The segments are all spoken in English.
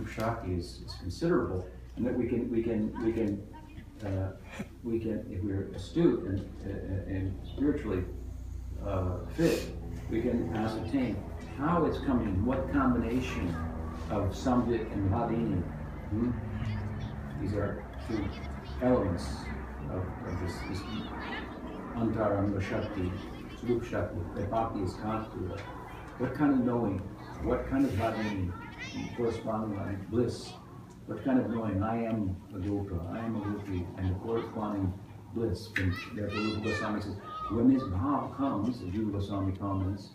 Shakti is considerable, and that we can, if we're astute and spiritually fit, we can ascertain how it's coming, what combination of Samvik and Bhavini. These are two elements of this Antaranga Shakti, Swarup Shakti, that Bhakti is constituted. What kind of knowing, what kind of Bhavini, corresponding like bliss, what kind of knowing, I am a Gopa, I am a Gopi, and the corresponding bliss. And therefore Rupa Goswami says, when this bhav comes, as Rupa Goswami comments,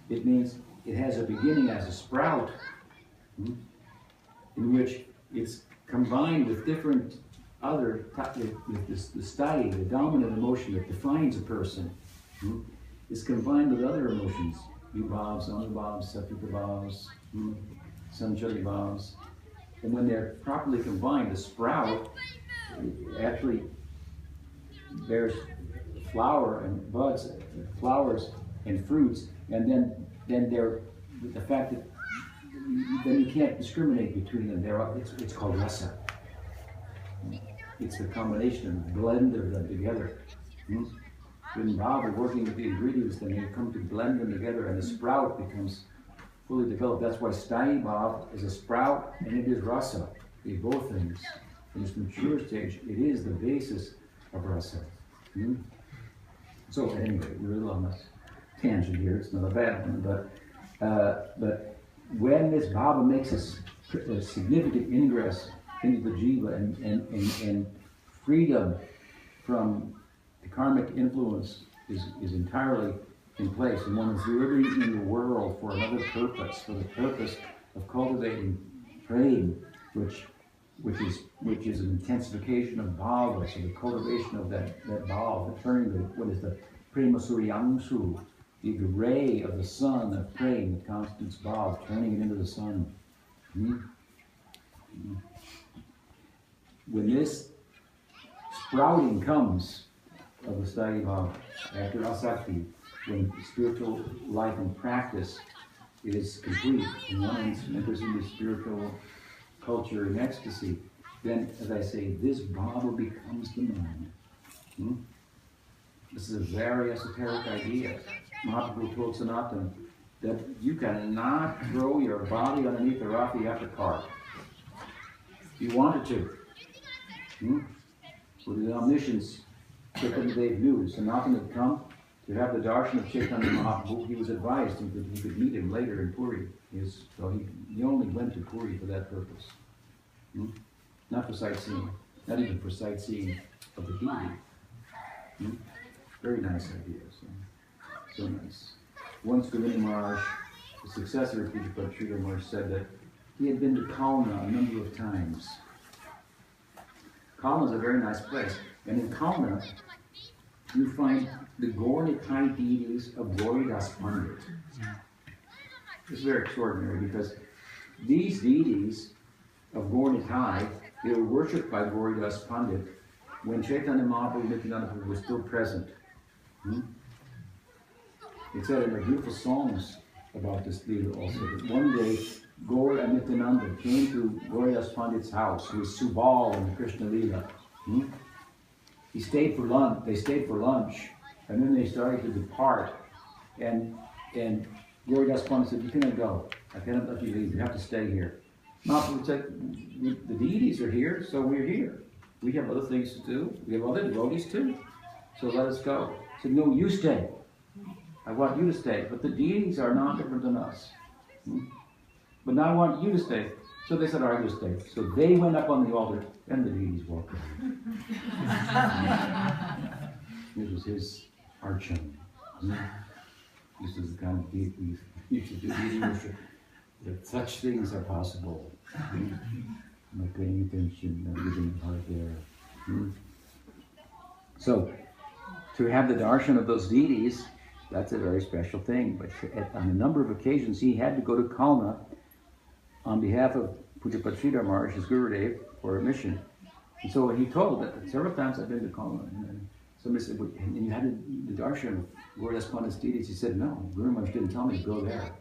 it means it has a beginning as a sprout, in which it's combined with different other, with the sthai, the dominant emotion that defines a person, is combined with other emotions, vibhavs, anubhavs, satvika bhavs, sanchari bhavs. And when they're properly combined, the sprout actually bears flower and buds, flowers and fruits, and then they're, the fact that then you can't discriminate between them. It's called rasa. It's the combination, the blend of them together. When bhav are working with the ingredients, then they come to blend them together, and the sprout becomes fully developed. That's why sthai bhav is a sprout, and it is rasa. These both things. In its mature stage, it is the basis of rasa. So anyway, we're a little on this tangent here. It's not a bad one, but when this bhava makes a significant ingress into the jiva and freedom from the karmic influence is entirely in place, and one is living in the world for another purpose, for the purpose of cultivating prema, which is an intensification of bhava, so the cultivation of that bhava, the turning what is the prema suryamsu, the ray of the sun of prema, the constant bhava, turning it into the sun. When this sprouting comes of the sthai bhava after asakti, when spiritual life and practice is complete, and one enters into spiritual culture and ecstasy, then, as I say, this bhava becomes the mind. This is a very esoteric idea. Mahaprabhu told Sanatana that you cannot throw your body underneath the Rath cart. You wanted to. With the omniscience, Chaitanya Dev knew Sanatana had come to have the darshan of Chaitanya Mahaprabhu. He was advised that he could meet him later in Puri. So he only went to Puri for that purpose. Not for sightseeing, not even for sightseeing of the deity. Very nice idea. So nice. Once Govinda Maharaj, the successor of Pujapad Sridhar Maharaj, said that he had been to Kalna a number of times. Kalna is a very nice place, and in Kalna you find the Gaur-Nitai deities of Gauridas Pandit. It's very extraordinary because these deities of Gaur-Nitai, they were worshipped by Gauridas Pandit when Chaitanya Mahaprabhu and Nityananda Prabhu were still present. It said in the beautiful songs about this leela also that one day Gaur and Nityananda came to Gauridas Pandit's house, who was Subal in the Krishna Leela. They stayed for lunch, and then they started to depart. And Gauridas Pandit said, "You cannot go. I cannot let you leave. You have to stay here." Mahaprabhu said, "The deities are here, so we're here. We have other things to do. We have other devotees too. So let us go." He said, "No, you stay. I want you to stay. But the deities are not different than us. But now I want you to stay." So they said, "All right, you stay." So they went up on the altar, and the deities walked away. This was his archon. This is the kind of deity you should do. That such things are possible. Not paying attention, not giving heart there. So, to have the darshan of those deities, that's a very special thing. But on a number of occasions, he had to go to Kalna on behalf of Pujapad Sridhar Maharaj, his Gurudev, for a mission. And so he told that several times I've been to Kalna. And somebody said, "And you had the darshan of Gauridas Pandit's deities?" He said, "No, Guru Maharaj didn't tell me to go there."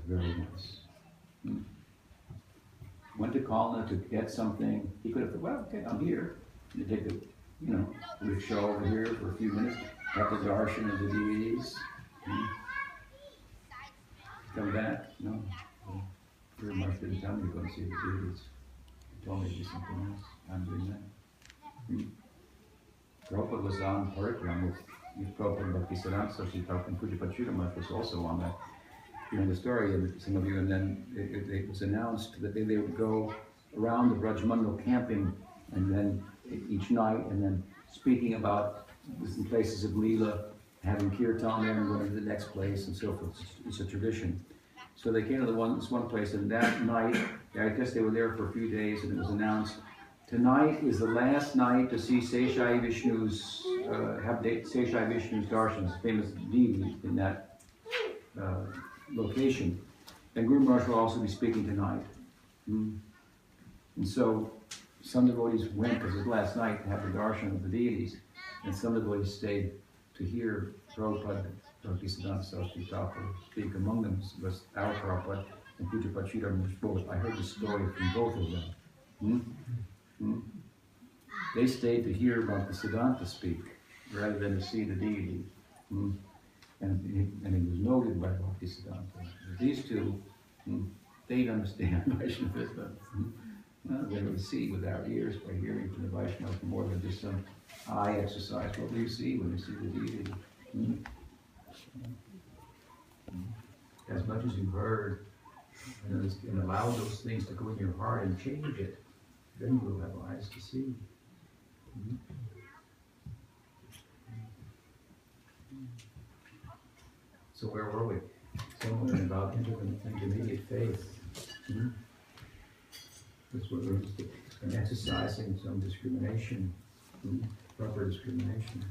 very nice. Went to Kalna to get something. He could have said, well, okay, I'm here. You take the, rickshaw over here for a few minutes, have the darshan of the deities, come back. No, very much didn't tell me to go and see the deities. He told me to do something else. I'm doing that. Prabhupada was on Parikrama with Prabhupada and Bhaktisiddhanta Saraswati Thakur, and Pujapachita Maharaj was also on that. You know the story of some of you, and then it was announced that they would go around the Brajmandal camping, and then each night, and then speaking about some places of Leela, having kirtan there and going to the next place and so forth. It's a tradition. So they came to this one place, and that night, I guess they were there for a few days, and it was announced, tonight is the last night to see Seshai Vishnu's, Seshai Vishnu's darshans, famous deity in that location. And Guru Maharaj will also be speaking tonight. And so some devotees went, because it was last night, to have the darshan of the deities, and some devotees stayed to hear Prabhupada, Bhaktisiddhanta Saraswati Thakur speak. Among them was our Prabhupada and Pujapachita Maharaj both. I heard the story from both of them. They stayed to hear Bhaktisiddhanta speak, rather than to see the deity. And he was noted by Bhaktisiddhanta. These two, they understand Vaishnavism. They would see with our ears by hearing from the Vaishnavas more than just some eye exercise. What do you see when you see the deity? As much as you've heard, and allow those things to go in your heart and change it, then you will have eyes to see. So where were we? Somewhere about intermediate faith. That's what we're interested in, exercising some discrimination, proper discrimination.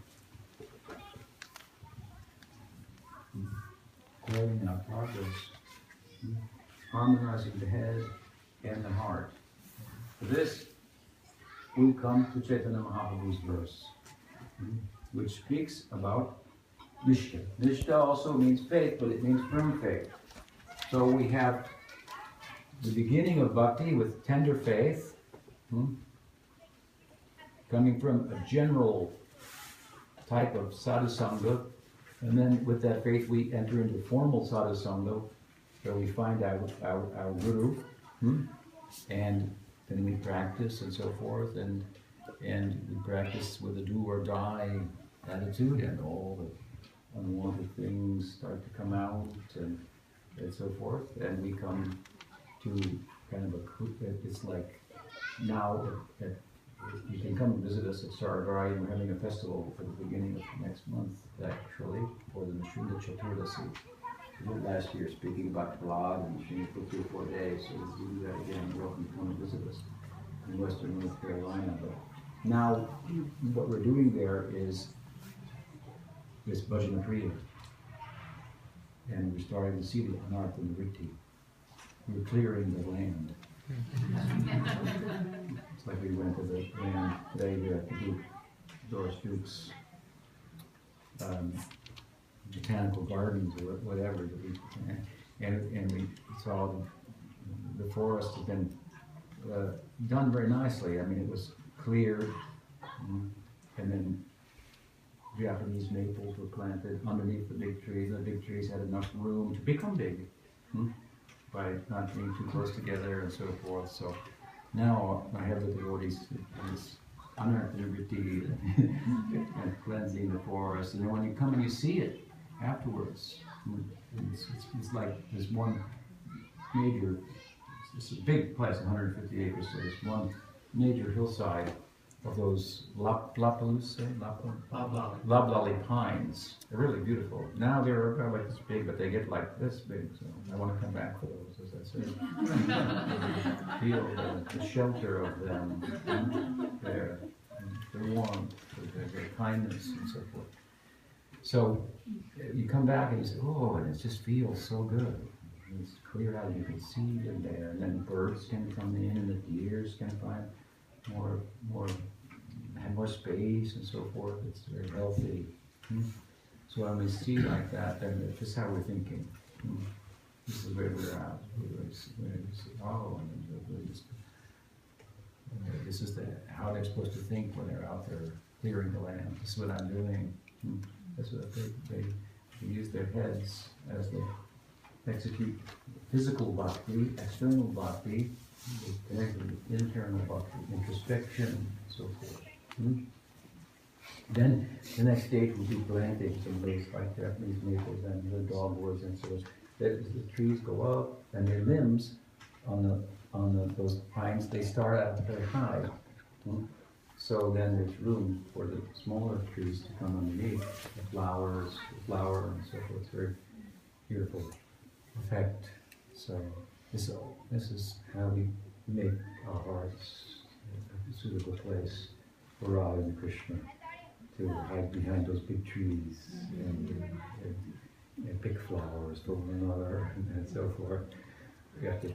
Growing our progress, harmonizing the head and the heart. For this, we come to Chaitanya Mahaprabhu's verse, which speaks about Nishta. Nishta also means faith, but it means firm faith. So we have the beginning of bhakti with tender faith, coming from a general type of sadhusanga, and then with that faith we enter into formal sadhusanga, where we find our guru, and then we practice and so forth, and we practice with a do or die attitude, and all the unwanted things start to come out, and so forth, and we come to kind of it's like now you can come and visit us at Saravari, and we're having a festival for the beginning of next month, actually, for the Nishunda Chaturdasi. We did last year speaking about Prahlad and Nishunda for 3 or 4 days, so we'll do that again. You're welcome to come and visit us in Western North Carolina. But now, what we're doing there is this Bhajana Kriya, and we're starting to see the Anartha Nivritti. We're clearing the land. It's like we went to the land today to Doris Duke's botanical gardens or whatever, and we saw the forest had been done very nicely. I mean, it was cleared, and then Japanese maples were planted underneath the big trees. The big trees had enough room to become big. By not being too close together and so forth. So now I have the devotees anartha-nivritti and cleansing the forest. And then when you come and you see it afterwards, it's like there's one major, it's a big place, 150 acres, so there's one major hillside of those loblolly pines. They're really beautiful. Now they're about like this big, but they get like this big, so I want to come back for those, as I said. Feel the shelter of them, their warmth, their kindness, and so forth. So you come back and you say, oh, and it just feels so good. It's clear out, you can see them there, and then birds can come in, and the deers can find have more space and so forth. It's very healthy. So when we see like that, then this is how we're thinking. This is way we're out. Oh, this is how they're supposed to think when they're out there clearing the land. This is what I'm doing. That's what they use their heads as they execute physical bhakti, external bhakti, they connect with internal bhakti, introspection, and so forth. Then the next stage will be planting some of those like Japanese maples and the dogwoods and so on. The trees go up, and their limbs on those pines, they start out very high. So then there's room for the smaller trees to come underneath, the flowers, the flower, and so forth. It's a very beautiful effect. So this is how we make our hearts a suitable place for Radha and Krishna, to hide behind those big trees and pick flowers for one another and so forth. We have to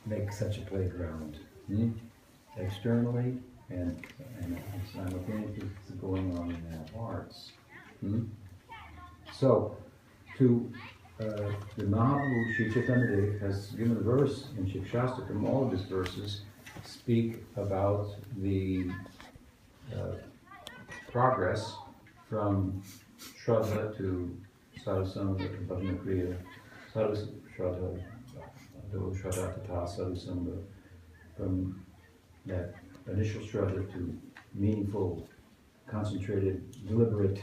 make such a playground, externally and simultaneously going on in our hearts. So, the Mahaprabhu Sri Chaitanya Dev has given a verse in Shikshastakam. All of his verses speak about the progress from Shraddha to Sadhusanga to Bhajana Kriya, Shraddha Tata Sadhusanga, from that initial Shraddha to meaningful, concentrated, deliberate.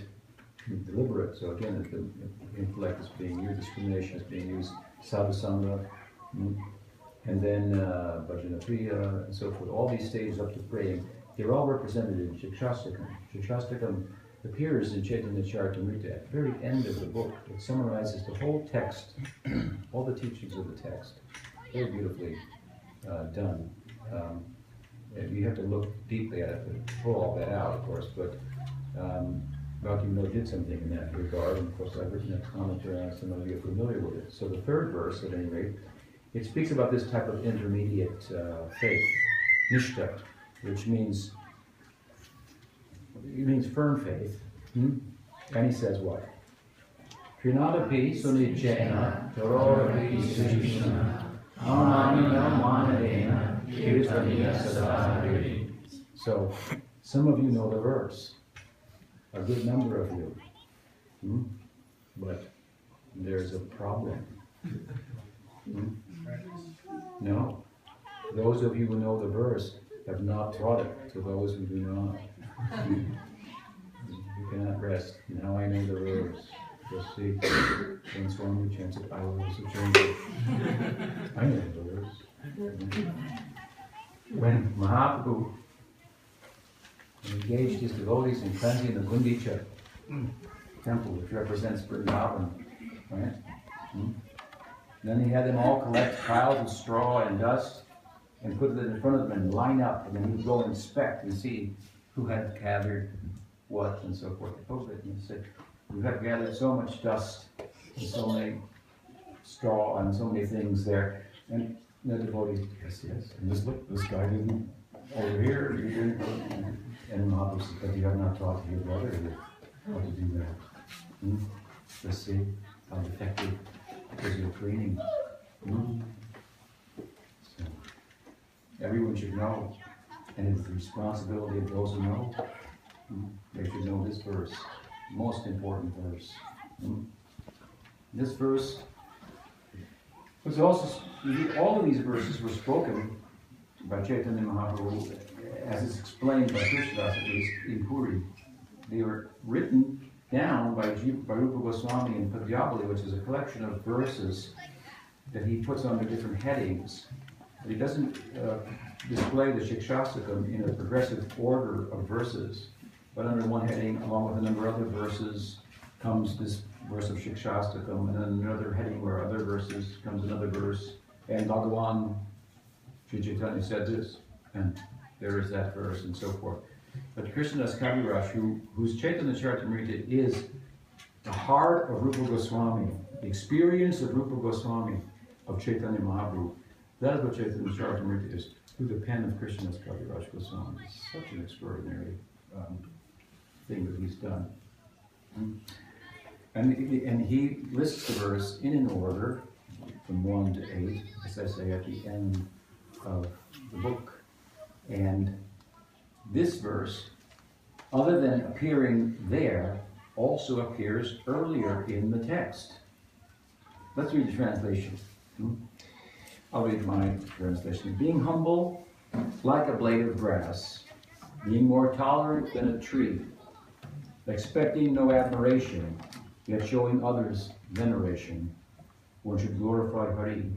So again, the intellect is being used, discrimination is being used, Sadhusanga, and then Bhajana Kriya, and so forth. All these stages up to praying, they're all represented in Shikshastakam. Shikshastakam appears in Chaitanya Charitamrita at the very end of the book. It summarizes the whole text, all the teachings of the text. Very beautifully done. You have to look deeply at it to pull all that out, of course, but Bhaktivinoda did something in that regard, and of course I've written a commentary on it, some of you are familiar with it. So the third verse, at any rate, it speaks about this type of intermediate faith, nishta, which means firm faith. And he says what? Trinadapi sunijena tarodapi sujishna amamina manadena kirtaniya sadhari. So, some of you know the verse, a good number of you, but there's a problem. No, those of you who know the verse have not taught it to those who do not. You cannot rest. Now I know the verse. Just see, when Swami chants it, I will also chant it. I know the verse. When Mahaprabhu engaged his devotees in cleansing the Gundicha temple, which represents Vrindavan, right? Then he had them all collect piles of straw and dust and put it in front of them and line up, and then he would go and inspect and see who had gathered what and so forth. And he said, "You have gathered so much dust and so many straw and so many things there." And the devotee, yes, and just look, this guy didn't over here, you didn't. And Mahaprabhu said, "But you have not taught your brother how to do that." Just see how effective is your training. So, everyone should know, and it's the responsibility of those who know. They should know this verse, most important verse. This verse was also, all of these verses were spoken by Chaitanya Mahaprabhu, as is explained by Krishnadas, at least in Puri. They were written down by Rupa Goswami in Padyabali, which is a collection of verses that he puts under different headings. But he doesn't display the Shikshastakam in a progressive order of verses, but under one heading, along with a number of other verses, comes this verse of Shikshastakam, and then another heading where other verses comes another verse, and Bhagavan, Sri Chaitanya said this, and there is that verse, and so forth. But Krishnadas Kaviraj, whose Chaitanya Charitamrita is the heart of Rupa Goswami, the experience of Rupa Goswami, of Chaitanya Mahaprabhu, that is what Chaitanya Charitamrita is, through the pen of Krishnadas Kaviraj Goswami. It's such an extraordinary thing that he's done. And he lists the verse in an order, from 1 to 8, as I say at the end of the book. And this verse, other than appearing there, also appears earlier in the text. Let's read the translation. I'll read my translation. Being humble like a blade of grass, being more tolerant than a tree, expecting no admiration, yet showing others veneration, one should glorify Hari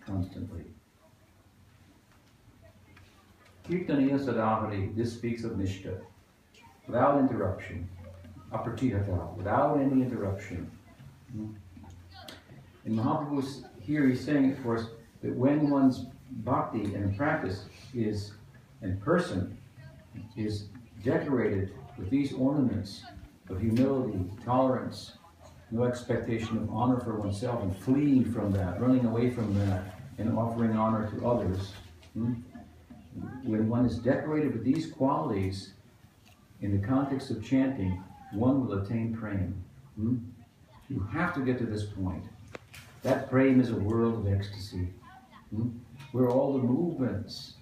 constantly. Kirtaniya Sadahari, this speaks of Nishta, without interruption, Apratihata, without any interruption. And Mahaprabhu here he's saying, of course, that when one's bhakti and practice is, and person, is decorated with these ornaments of humility, tolerance, no expectation of honor for oneself, and fleeing from that, running away from that, and offering honor to others. When one is decorated with these qualities, in the context of chanting, one will attain prema. You have to get to this point. That prema is a world of ecstasy, where all the movements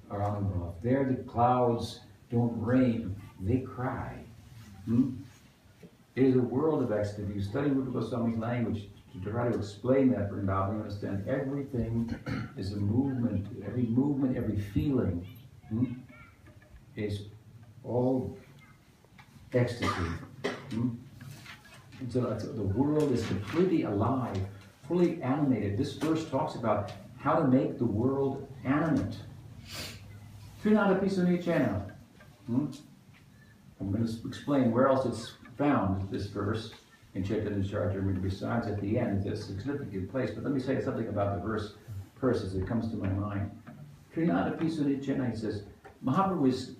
are on above. There the clouds don't rain, they cry. It is a world of ecstasy. If you study Rupa Goswami's language to try to explain that, Vrindavan, you understand everything is a movement, every feeling is all ecstasy. And so the world is completely alive, fully animated. This verse talks about how to make the world animate. Trinada Pisunichana. I'm going to explain where else it's found, this verse, in Chaitanya Charitamrita, besides at the end. It's a significant place. But let me say something about the verse as it comes to my mind. Trinada Pisunichana, he says, Mahaprabhu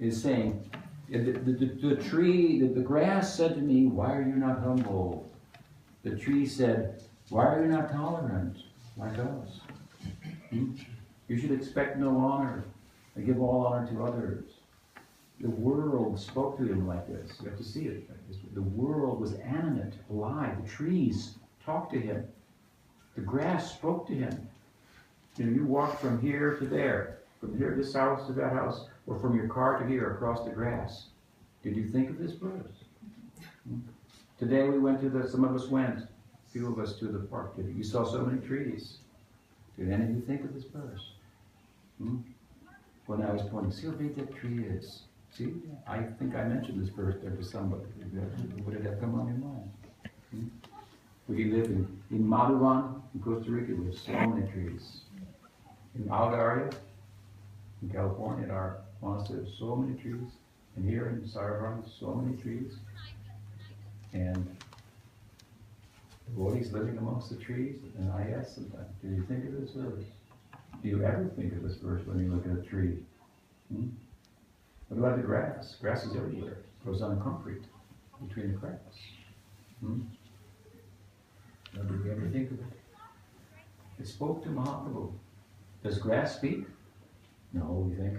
is saying, the tree, the grass said to me, why are you not humble? The tree said, why are you not tolerant like us? You should expect no honor, and give all honor to others. The world spoke to him like this. You have to see it. The world was animate, alive. The trees talked to him. The grass spoke to him. You walk from here to there, from here, this house to that house, or from your car to here, across the grass. Did you think of this verse? Today we went to some of us went, a few of us to the park. You saw so many trees. Did any of you think of this verse? When I was pointing, see how big that tree is. See, I think I mentioned this verse there to somebody. Would it have come on your mind? We live in Madhuvan, in Costa Rica, we have so many trees. In Algaria, in California, in our monastery, so many trees. And here in Saravan, so many trees. And the devotees living amongst the trees. And I ask sometimes, do you think of this verse? Do you ever think of this verse when you look at a tree? What about the grass? Grass is everywhere. It grows on concrete between the cracks. Did you ever think of it? It spoke to Mahaprabhu. Does grass speak? No, we think.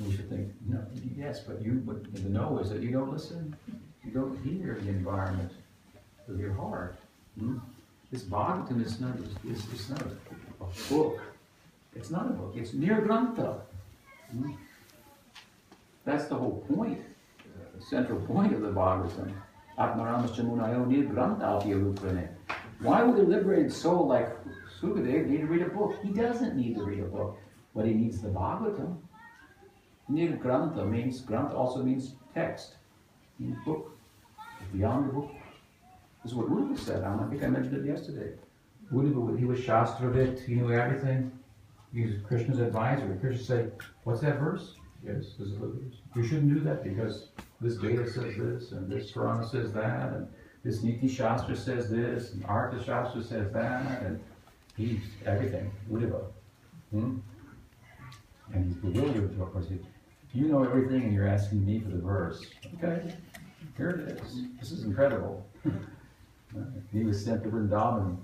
We should think, no, yes, but the no is that you don't listen. You don't hear the environment with your heart. This Bhagavatam is not a book. It's not a book. It's Nirgrantha. That's the whole point, the central point of the Bhagavatam. Atmaramaschamunayo Nirgrantha Apyaruprane. Why would a liberated soul like Sukadev need to read a book? He doesn't need to read a book, but he needs the Bhagavatam. Nirgrantha means, grantha also means text, means book. Beyond the book. This is what Uddhava said. I think I mentioned it yesterday. Uddhava, he was Shastravit, he knew everything. He was Krishna's advisor. Krishna said, what's that verse? Yes, this is the verse. You shouldn't do that because this Veda says this, and this Purana says that, and this Niti Shastra says this, and Artha Shastra says that, and he's everything. Uddhava. And he's bewildered, of course. You know everything and you're asking me for the verse. Okay, here it is. This is incredible. He was sent to Vrindavan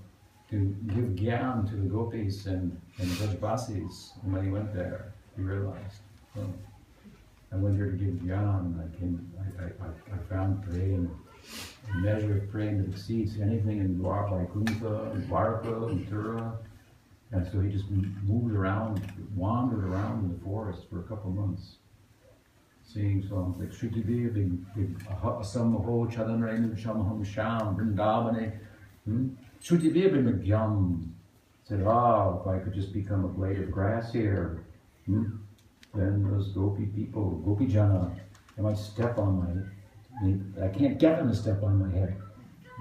to give gyan to the gopis and the Brajbasis. And when he went there, he realized, I went here to give gyan. I found praying a measure of praying that exceeds anything in Vaikuntha, and Dwarka, and Thura. And so he just moved around, wandered around in the forest for a couple of months, singing songs like Shrutidev, Asamaho, Chadanrainu, Shamaham Sham, Vrindavane, Shrutidev Magyam. Said, if I could just become a blade of grass here, then those Gopi people, Gopi Jana, they might step on I can't get them to step on my head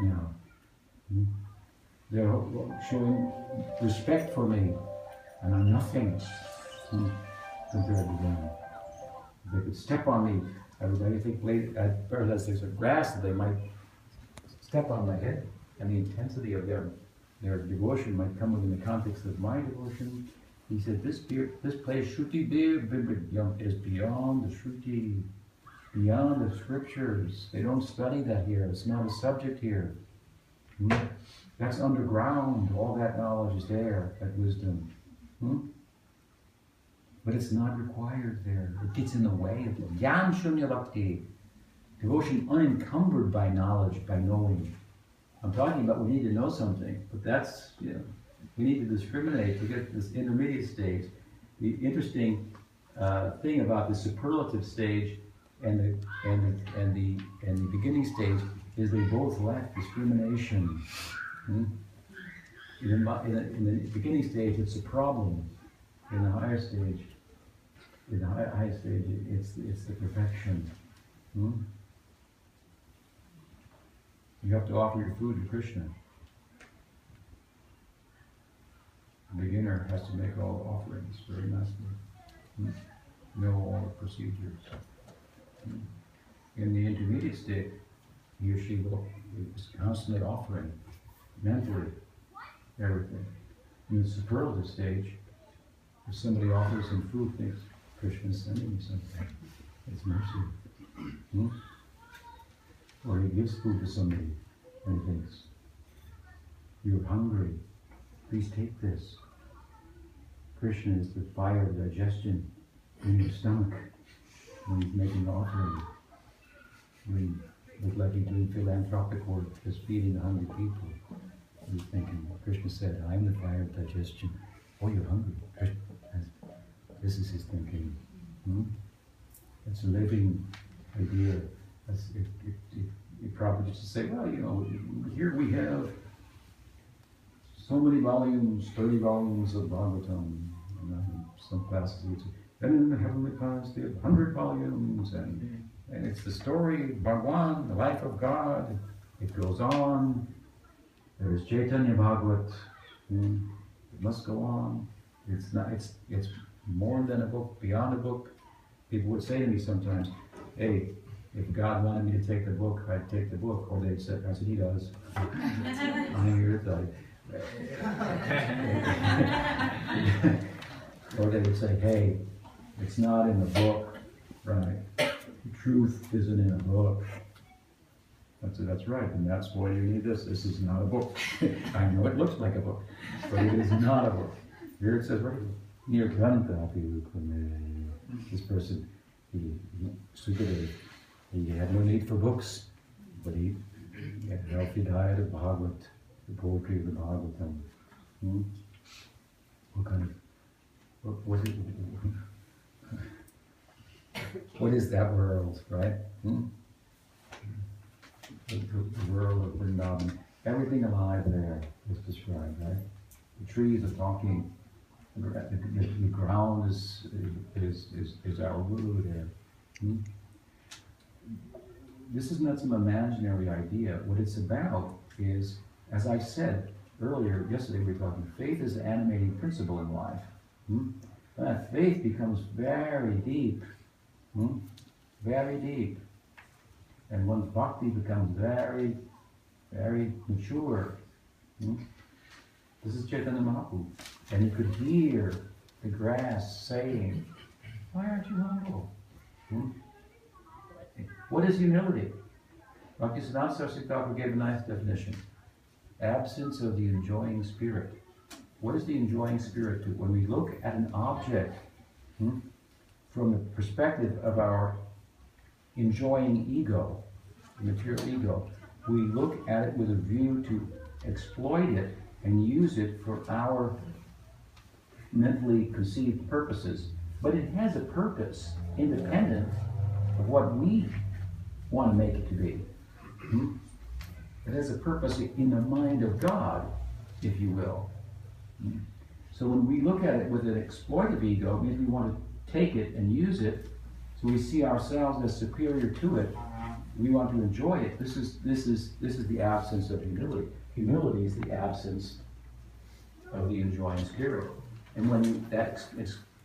now. They're showing respect for me, and I'm nothing compared to them. If they could step on me, I think as there's a grass that they might step on my head, and the intensity of their devotion might come within the context of my devotion. He said, this place, Shruti is beyond the Shruti, beyond the scriptures. They don't study that here. It's not a subject here. That's underground. All that knowledge is there, that wisdom. But it's not required there. It gets in the way of it. Jnana Shunya Bhakti. Devotion unencumbered by knowledge, by knowing. I'm talking about we need to know something, but that's, we need to discriminate to get this intermediate stage. The interesting thing about the superlative stage and the beginning stage is they both lack discrimination. In the beginning stage, it's a problem. In the higher stage, it's the perfection. You have to offer your food to Krishna. The beginner has to make all the offerings very nicely. Know all the procedures. In the intermediate state, he or she is constantly offering, mentally, everything. In the superlative stage, if somebody offers him food, thinks Krishna is sending me something. It's mercy. Or he gives food to somebody and he thinks, you're hungry, please take this. Krishna is the fire of digestion in your stomach when he's making an offering. We look like he's doing philanthropic work, just feeding the hungry people. He's thinking, Krishna said, I'm the fire of digestion. Oh, you're hungry. This is his thinking. It's a living idea. It probably just say, well, here we have so many volumes, 30 volumes of Bhagavatam. And some classes would say, then in the heavenly class they have 100 volumes, and it's the story of Bhagwan, the life of God. It goes on. There's Chaitanya Bhagavat. It must go on. It's not. It's more than a book, beyond a book. People would say to me sometimes, hey, if God wanted me to take the book, I'd take the book. Or they'd say, I said, he does. I'm here to tell you. Or they would say, hey, it's not in the book, right? The truth isn't in a book. That's right, and that's why you need this. This is not a book. I know it looks like a book, but it is not a book. Here it says right near Grantha. This person, he had no need for books, but he had a healthy diet of Bhagavat, the poetry of the Bhagavatam. What is that world, right? The world of Vrindavan. Everything alive there is described, right? The trees are talking. The ground is our guru there. This is not some imaginary idea. What it's about is, as I said earlier, yesterday we were talking, faith is the animating principle in life. That faith becomes very deep, very deep. And one's bhakti becomes very, very mature. This is Chaitanya Mahaprabhu. And you could hear the grass saying, why aren't you humble? What is humility? Bhaktisiddhanta Saraswati Thakur gave a nice definition. Absence of the enjoying spirit. What is the enjoying spirit to? When we look at an object from the perspective of our enjoying ego, the material ego, we look at it with a view to exploit it and use it for our mentally conceived purposes. But it has a purpose independent of what we want to make it to be. It has a purpose in the mind of God, if you will. So when we look at it with an exploitive ego, it means we want to take it and use it, so we see ourselves as superior to it. We want to enjoy it. This is the absence of humility. Humility is the absence of the enjoying spirit. And when that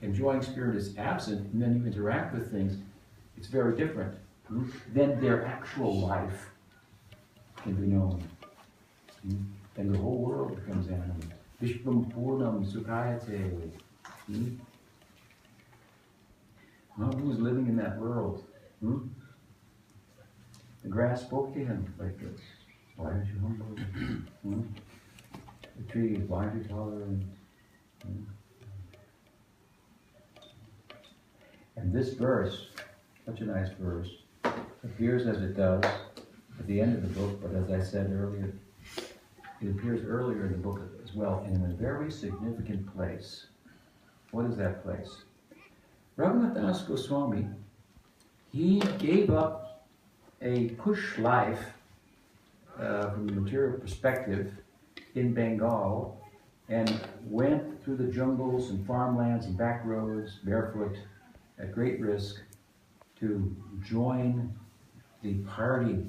enjoying spirit is absent, and then you interact with things, it's very different. Then their actual life can be known. And the whole world becomes animate. Vishvam Purnam Sukhayate. Who is living in that world? The grass spoke to him like this. Why aren't you humble? The trees, why aren't you tolerant? And this verse, such a nice verse, appears as it does at the end of the book, but as I said earlier, it appears earlier in the book as well, and in a very significant place. What is that place? Raghunath Das Goswami, he gave up a cush life from the material perspective in Bengal and went through the jungles and farmlands and back roads barefoot at great risk to join the party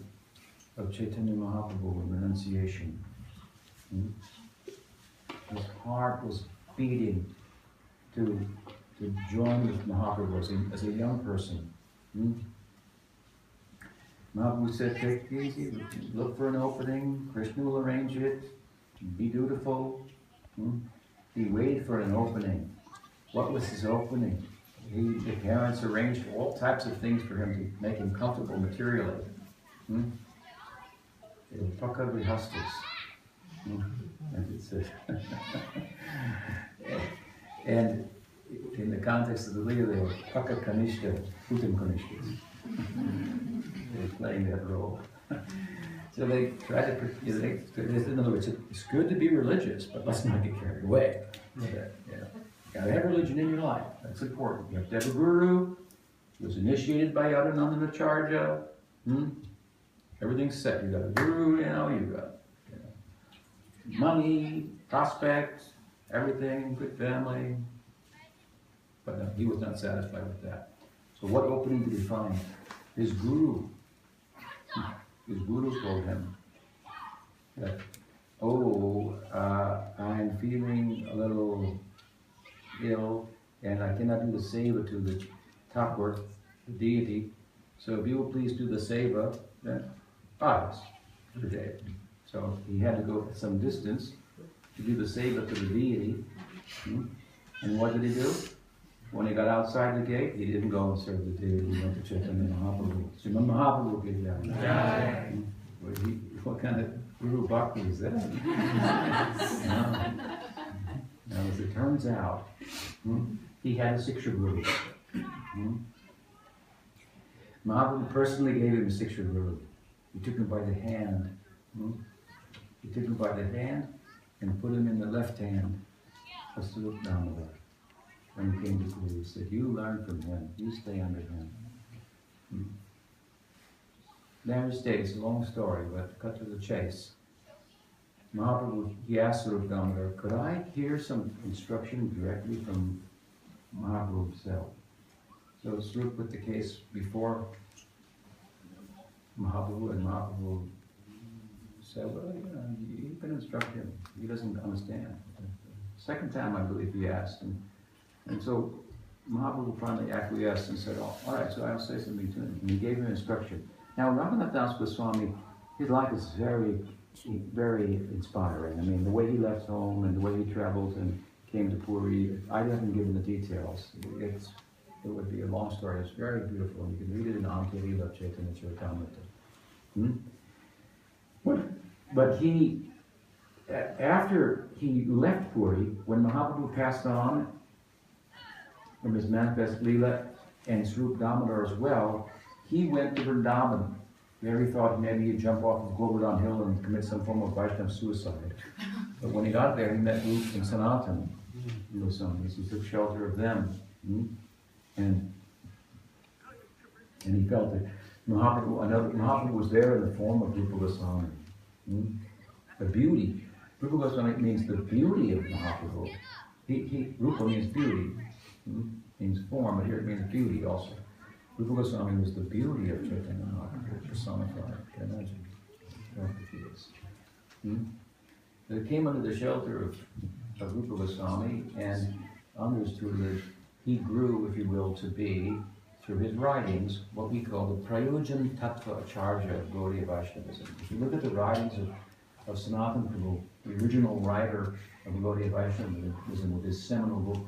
of Chaitanya Mahaprabhu in renunciation. His heart was beating to join with Mahaprabhu as a young person. Mahaprabhu said, take it easy, look for an opening, Krishna will arrange it, be dutiful. He waited for an opening. What was his opening? The parents arranged all types of things for him to make him comfortable materially. And in the context of the Leela, they were Paka Kanishta, Putam Kanishtas. They were playing that role. So they tried to, in other words, it's good to be religious, but let's not get carried away. You gotta have religion in your life. That's important. You have to have a guru. He was initiated by Yadanandanacharya. Everything's set. You got a guru now. You got money, prospects, everything, good family. But no, he was not satisfied with that. So what opening did he find? His guru. His guru told him that, I'm feeling a little ill, and I cannot do the seva to the Thakur, the deity. So if you will please do the seva, then hours per day. So he had to go some distance to do the seva to the deity. And what did he do? When he got outside the gate, he didn't go and serve the deity. He went to Chaitanya Mahaprabhu. Srimad Mahaprabhu gave that. What kind of guru bhakti is that? Now, as it turns out, he had a Siksha guru. Mahaprabhu personally gave him a Siksha guru. He took him by the hand. He took him by the hand and put him in the left hand of Swarup Damodar. When he came to Guru, he said, you learn from him, you stay under him. Never states, a long story, but cut to the chase. Mahaprabhu, he asked Swarup Damodar, could I hear some instruction directly from Mahaprabhu himself? So Swarup put the case before Mahaprabhu, and Mahaprabhu said, well, you can instruct him. He doesn't understand. Second time, I believe, he asked. And so Mahaprabhu finally acquiesced and said, all right, so I'll say something to him. And he gave him instruction. Now, Raghunath Das Goswami, his life is very, very inspiring. I mean, the way he left home and the way he traveled and came to Puri, I haven't given the details. It would be a long story. It's very beautiful, and you can read it in Amta Leela Chaitanya Charitamrita. But he, after he left Puri, when Mahaprabhu passed on from his manifest Leela and Swarup Damodar as well, he went to Vrindavan There he thought maybe he'd jump off of Govardhan Hill and commit some form of Vaishnava suicide. But when he got there, he met Rup and Sanatan Goswami. He took shelter of them. And he felt that Mahaprabhu was there in the form of Rupa Goswami. The beauty. Rupa Goswami means the beauty of Mahaprabhu. Rupa means beauty. Means form, but here it means beauty also. Rupa Goswami was the beauty of Chaitanya Mahaprabhu personified. Can you imagine what it is? They came under the shelter of Rupa Goswami and understood that he grew, if you will, to be, through his writings, what we call the Prayojan Tattva Acharya of Gaudiya Vaishnavism. If you look at the writings of Sanatana Prabhu, the original writer of Gaudiya Vaishnavism, with his seminal book,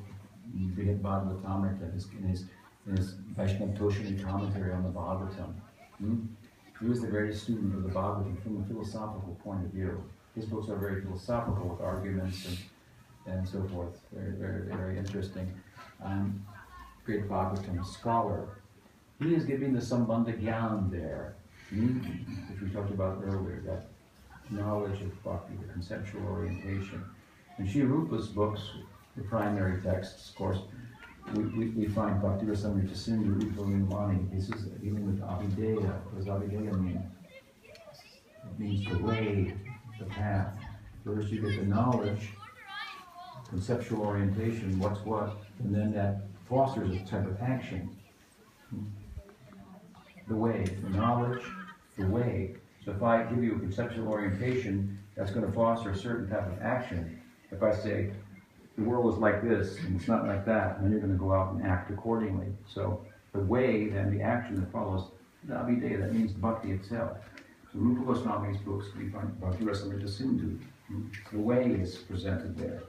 Brihad Bhagavatamrita, in his Vaishnava Toshini commentary on the Bhagavatam. He was the greatest student of the Bhagavatam from a philosophical point of view. His books are very philosophical with arguments and so forth. Very, very, very interesting. Great Bhagavatam scholar. He is giving the Sambandha Gyan there, which we talked about earlier, that knowledge of bhakti, the conceptual orientation. In Sri Rupa's books, the primary texts, of course, we find Bhakti Rasamrita Sindhu, Rupa Limani. This is dealing with Avideya. What does Avideya mean? It means the way, the path. First you get the knowledge, conceptual orientation, what's what, and then that fosters a type of action. The way, the knowledge, the way. So if I give you a conceptual orientation, that's going to foster a certain type of action. If I say, the world is like this, and it's not like that, then you're going to go out and act accordingly. So the way, then the action that follows, the Avideya, that means bhakti itself. So Rupa Goswami's books, we find Bhakti Rasamrita Sindhu. The way is presented there.